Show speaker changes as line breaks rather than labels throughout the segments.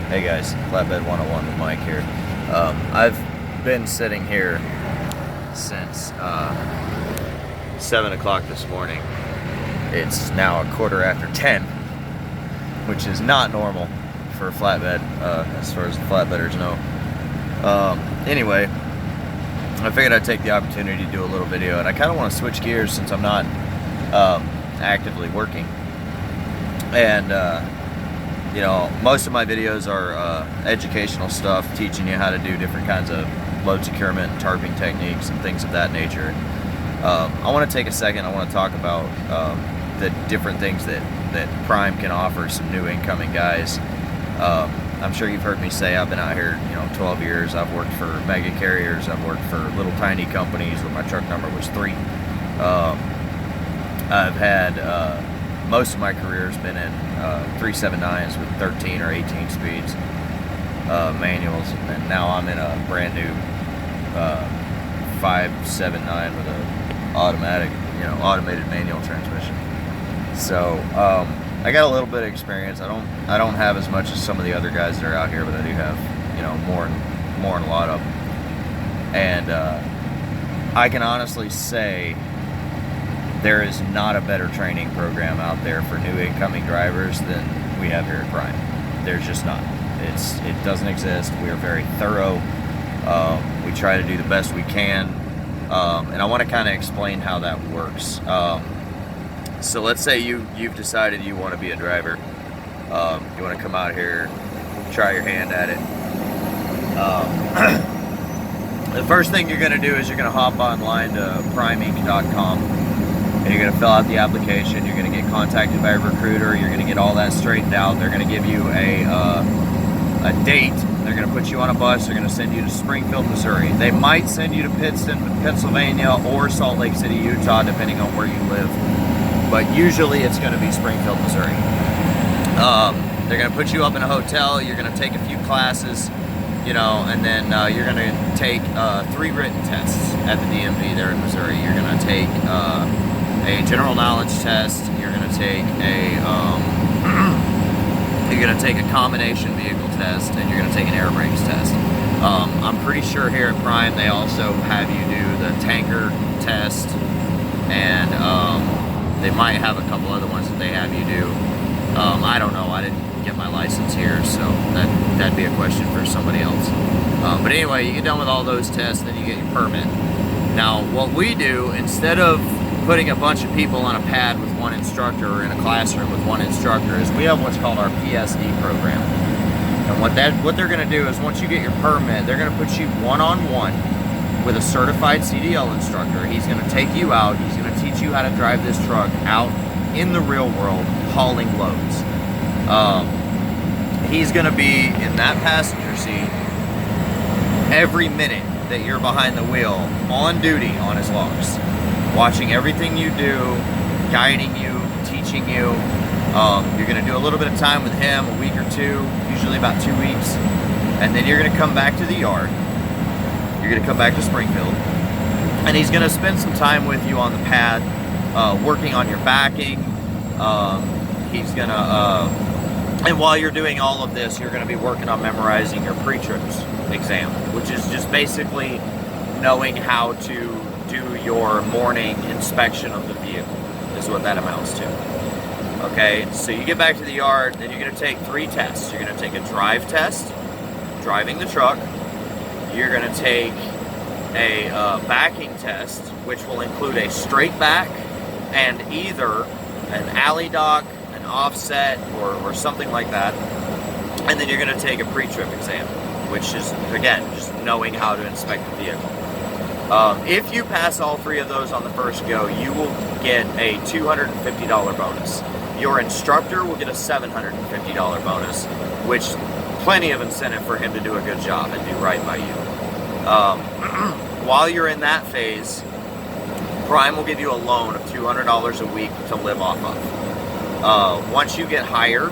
Hey guys, Flatbed 101 with Mike here. I've been sitting here since 7 o'clock this morning. It's now a quarter after 10, which is not normal for a flatbed, as far as the flatbedders know. Anyway, I figured I'd take the opportunity to do a little video, and I kind of want to switch gears since I'm not actively working. And you know, most of my videos are educational stuff, teaching you how to do different kinds of load securement and tarping techniques and things of that nature. I want to take a second. I want to talk about the different things that Prime can offer some new incoming guys. I'm sure you've heard me say I've been out here, 12 years. I've worked for mega carriers. I've worked for little tiny companies where my truck number was 3. I've had most of my career has been in 379s with 13 or 18 speeds, manuals, and now I'm in a brand new 579 with an automatic, automated manual transmission. So I got a little bit of experience. I don't have as much as some of the other guys that are out here, but I do have more and a lot of them. And I can honestly say there is not a better training program out there for new incoming drivers than we have here at Prime. There's just not. It doesn't exist. We are very thorough. We try to do the best we can. And I want to kind of explain how that works. So let's say you've decided you want to be a driver. You want to come out here, try your hand at it. The first thing you're going to do is you're going to hop online to primeinc.com. And you're going to fill out the application. You're going to get contacted by a recruiter. You're going to get all that straightened out. They're going to give you a date. They're going to put you on a bus. They're going to send you to Springfield, Missouri. They might send you to Pittston, Pennsylvania, or Salt Lake City, Utah, depending on where you live. But usually it's going to be Springfield, Missouri. They're going to put you up in a hotel. You're going to take a few classes, and then you're going to take 3 written tests at the DMV there in Missouri. You're going to take a general knowledge test. You're going to take a combination vehicle test, and you're going to take an air brakes test. I'm pretty sure here at Prime they also have you do the tanker test, and they might have a couple other ones that they have you do. I don't know. I didn't get my license here, so that'd be a question for somebody else. But anyway, you get done with all those tests, then you get your permit. Now, what we do, instead of putting a bunch of people on a pad with one instructor or in a classroom with one instructor, is we have what's called our PSD program. And what they're going to do is once you get your permit, they're going to put you one-on-one with a certified CDL instructor. He's going to take you out. He's going to teach you how to drive this truck out in the real world, hauling loads. He's going to be in that passenger seat every minute that you're behind the wheel, on duty on his logs, watching everything you do, guiding you, teaching you. You're going to do a little bit of time with him, a week or 2, usually about 2 weeks, and then you're going to come back to the yard. You're going to come back to Springfield, and he's going to spend some time with you on the pad, working on your backing. He's going to, and while you're doing all of this, you're going to be working on memorizing your pre-trips exam, which is just basically knowing how to do your morning inspection of the vehicle, is what that amounts to. Okay, so you get back to the yard, then you're going to take 3 tests. You're going to take a drive test, driving the truck. You're going to take a backing test, which will include a straight back and either an alley dock, an offset, or something like that. And then you're going to take a pre-trip exam, which is, again, just knowing how to inspect the vehicle. If you pass all 3 of those on the first go, you will get a $250 bonus. Your instructor will get a $750 bonus, which plenty of incentive for him to do a good job and do right by you. While you're in that phase, Prime will give you a loan of $200 a week to live off of. Once you get higher,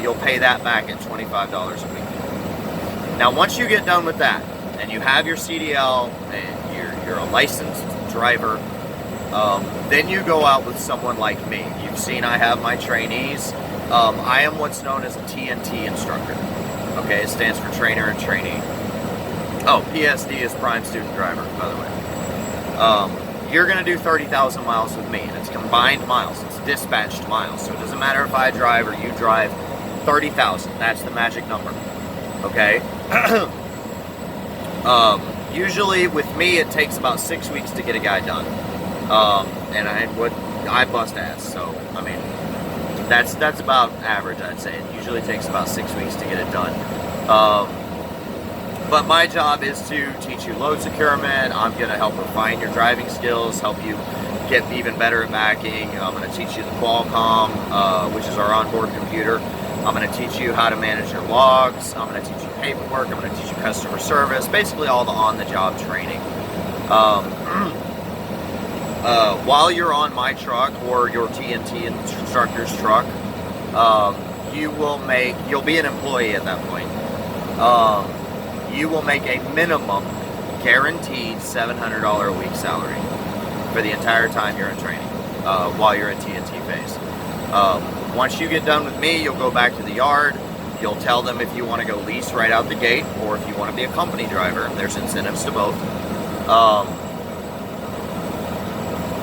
you'll pay that back at $25 a week. Now, once you get done with that, and you have your CDL, and you're a licensed driver, then you go out with someone like me. You've seen I have my trainees. I am what's known as a TNT instructor. Okay, it stands for trainer and trainee. Oh, PSD is prime student driver, by the way. You're going to do 30,000 miles with me, and it's combined miles. It's dispatched miles, so it doesn't matter if I drive or you drive. 30,000. That's the magic number. Okay. Usually with me, it takes about 6 weeks to get a guy done. And I bust ass. So I mean, that's about average, I'd say. It usually takes about 6 weeks to get it done. But my job is to teach you load securement. I'm going to help refine your driving skills, help you get even better at backing. I'm going to teach you the Qualcomm, which is our onboard computer. I'm going to teach you how to manage your logs. I'm going to teach you paperwork. I'm going to teach you customer service. Basically all the on-the-job training. While you're on my truck or your TNT instructor's truck, you'll be an employee at that point. You will make a minimum guaranteed $700 a week salary for the entire time you're in training, while you're in TNT phase. Once you get done with me, you'll go back to the yard. You'll tell them if you want to go lease right out the gate or if you want to be a company driver. There's incentives to both.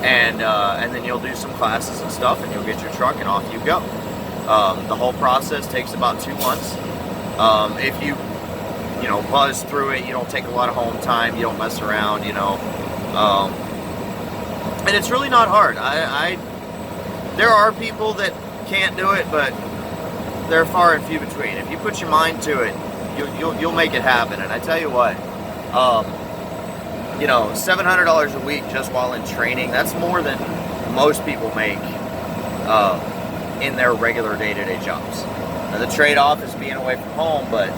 And then you'll do some classes and stuff, and you'll get your truck and off you go. The whole process takes about 2 months. If you buzz through it, you don't take a lot of home time, you don't mess around, and it's really not hard. There are people that can't do it, but they're far and few between. If you put your mind to it, you'll make it happen. And I tell you what, $700 a week just while in training, that's more than most people make in their regular day-to-day jobs. Now, the trade-off is being away from home, but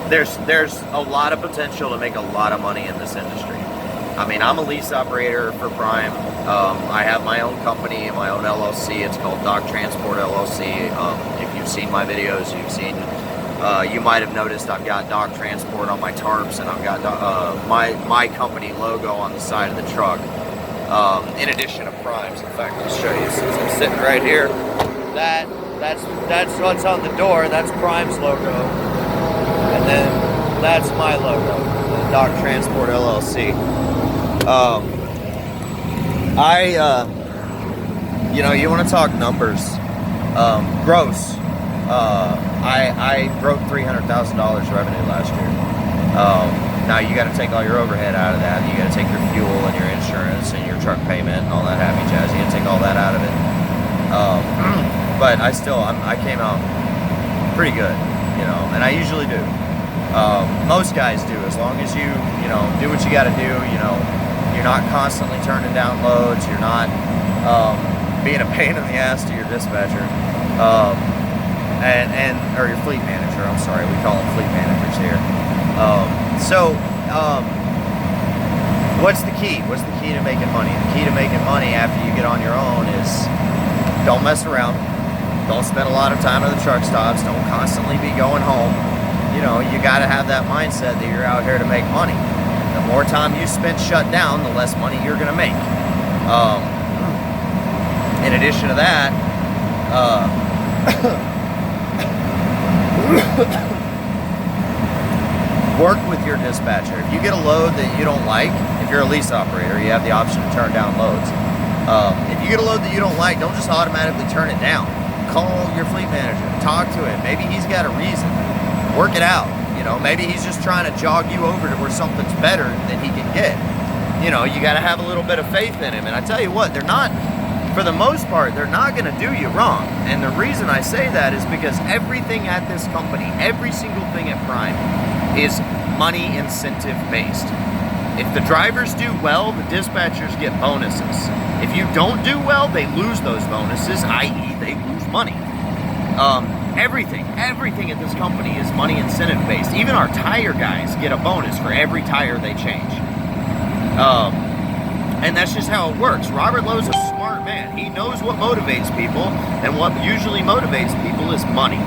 there's a lot of potential to make a lot of money in this industry. I mean, I'm a lease operator for Prime. I have my own company, my own LLC. It's called Dock Transport LLC. If you've seen my videos, you might have noticed I've got Dock Transport on my tarps, and I've got my company logo on the side of the truck. In addition to Prime's. In fact, I'll show you since I'm sitting right here. That's what's on the door. That's Prime's logo, and then that's my logo, Dock Transport LLC. You want to talk numbers, gross. I broke $300,000 revenue last year. Now you got to take all your overhead out of that. You got to take your fuel and your insurance and your truck payment and all that happy jazz. You got to take all that out of it. But I came out pretty good, and I usually do. Most guys do, as long as you do what you got to do. You're not constantly turning down loads. You're not being a pain in the ass to your dispatcher, or your fleet manager. I'm sorry, we call them fleet managers here. What's the key? What's the key to making money? The key to making money after you get on your own is don't mess around. Don't spend a lot of time at the truck stops. Don't constantly be going home. You got to have that mindset that you're out here to make money. The more time you spend shut down, the less money you're going to make. In addition to that, work with your dispatcher. If you get a load that you don't like, if you're a lease operator, you have the option to turn down loads. If you get a load that you don't like, don't just automatically turn it down. Call your fleet manager. Talk to him. Maybe he's got a reason. Work it out. Maybe he's just trying to jog you over to where something's better than he can get. You got to have a little bit of faith in him. And I tell you what, for the most part, they're not going to do you wrong. And the reason I say that is because everything at this company, every single thing at Prime, is money incentive based. If the drivers do well, the dispatchers get bonuses. If you don't do well, they lose those bonuses, i.e. they lose money. Everything at this company is money incentive based. Even our tire guys get a bonus for every tire they change. And that's just how it works. Robert Lowe's a smart man. He knows what motivates people, and what usually motivates people is money.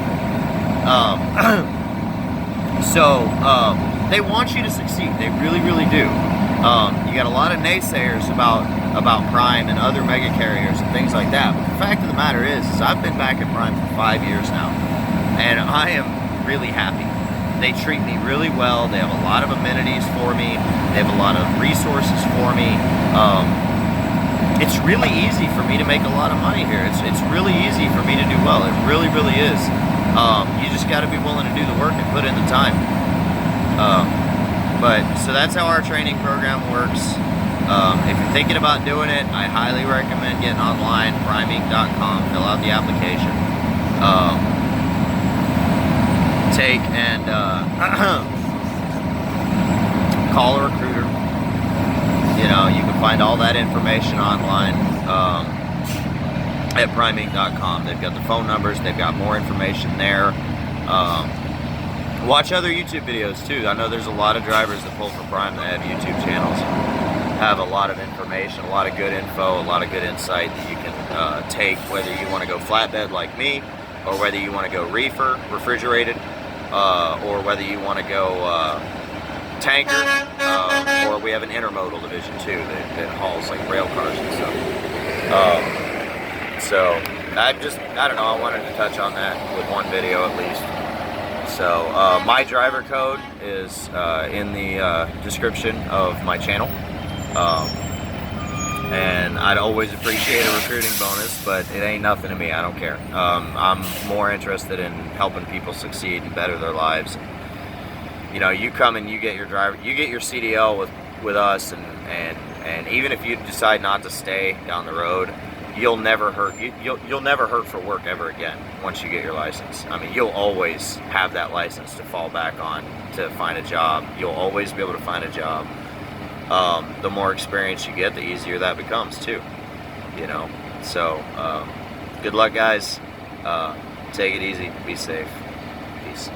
They want you to succeed. They really, really do. You got a lot of naysayers about Prime and other mega carriers and things like that. But the fact of the matter is I've been back at Prime for 5 years now. and I am really happy. They treat me really well. They have a lot of amenities for me. They have a lot of resources for me. It's really easy for me to make a lot of money here. It's really easy for me to do well. It really, really is. You just got to be willing to do the work and put in the time. So that's how our training program works. If you're thinking about doing it, I highly recommend getting online, primeinc.com, fill out the application. Take and call a recruiter. You know, you can find all that information online at primeinc.com. They've got the phone numbers, they've got more information there. Watch other YouTube videos too. I know there's a lot of drivers that pull for Prime that have YouTube channels. Have a lot of information, a lot of good info, a lot of good insight that you can take, whether you want to go flatbed like me, or whether you want to go reefer, refrigerated, or whether you want to go tanker, or we have an intermodal division too that hauls like rail cars and stuff. So I don't know, I wanted to touch on that with one video at least. So my driver code is in the description of my channel. And I'd always appreciate a recruiting bonus, but it ain't nothing to me. I don't care. I'm more interested in helping people succeed and better their lives. You know, you come and you get your CDL with us, and even if you decide not to stay down the road, you'll never hurt. You'll never hurt for work ever again once you get your license. I mean, you'll always have that license to fall back on to find a job. You'll always be able to find a job. The more experience you get, the easier that becomes too, you know. So good luck, guys. Take it easy, be safe. Peace.